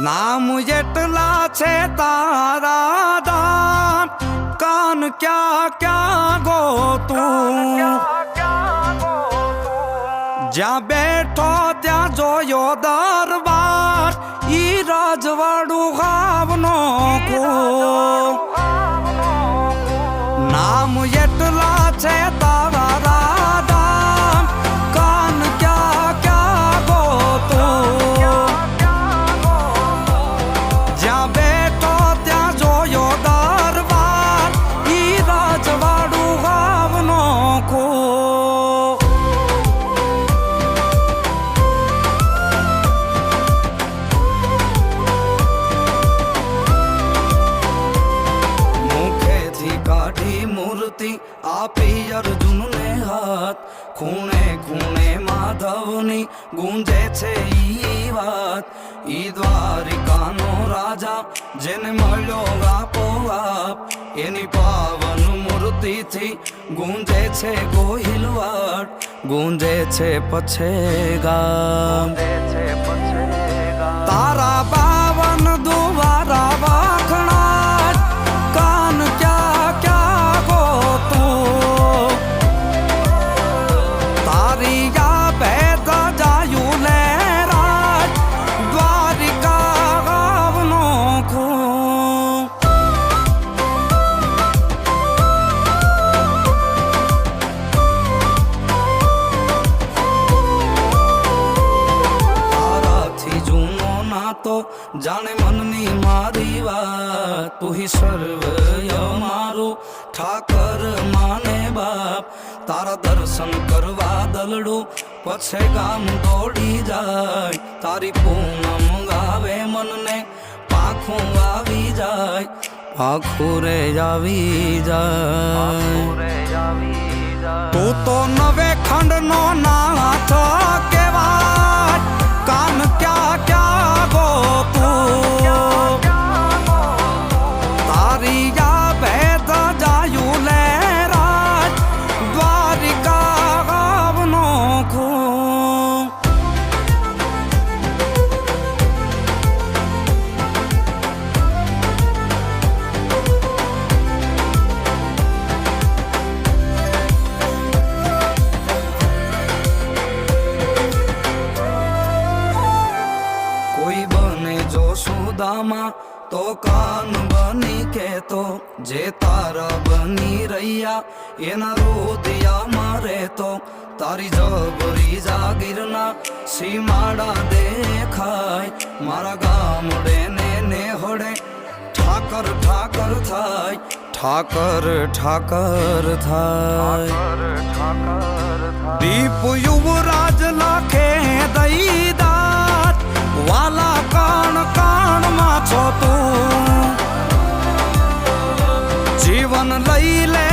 નામ એટલા છે તારા દાન, કાન ક્યાં ક્યાં ગોતું, જ્યાં બેઠો ત્યાં જોયો દરબાર, ઈ રાજવાડું ગામનો નામ એટલા છે તારા દાન, કાન ક્યાં ક્યાં ગોતું, જ્યાં બેઠો ત્યાં જોયો દરબાર, ઈ રાજવાડું ગામનો મૂર્તિ આપી અર્જુનને હાથ, ખૂણે ખૂણે માધવની ગુંજે છે ઈ વાત, ઈ દ્વારિકાનો રાજા જેને મળ્યો આપોઆપ, એની પાવન મૂર્તિથી ગુંજે છે ગોહિલવાડ, ગુંજે છે પછે ગામ, તારા પાવન દ્વારા વાખણા, કાન ક્યાં ક્યાં ગોતું, તારી યા ભેદા જાયું લે રાજ, દ્વારિકા ગામનો તારાથી જૂનો નાતો જાણે મનની મારી વાત, તું હી સર્વય મારું ઠાકર માને બાપ, તારા દર્શન કરવા દલડું પછે ગામ દોડી જાય, તારી પૂનમ ગાવે મનને પાખું આવી જાય, પાખું રે આવી જાય, તું તો નવે ખંડનો નાથ કહેવાય, કાન ક્યાં ક્યાં ગોતું, તારી યા ભેદ જાયું લે રાજ, દ્વારિકા ગામનો કોઈ બને જો સુદામા તો કાન બની કેતો, જે તારા બની રહ્યા એના રોદિયા મારે તો, તારી જબરી જાગીરના સીમાડા દેખાય, મારા ગામડે ને હોડે ઠાકર ઠાકર થાય, ઠાકર ઠાકર થાય, દીપ યુવરાજ લાખે દઈદાર, વાલા કાણ કાણમાં છો તું, જીવન લઈ લે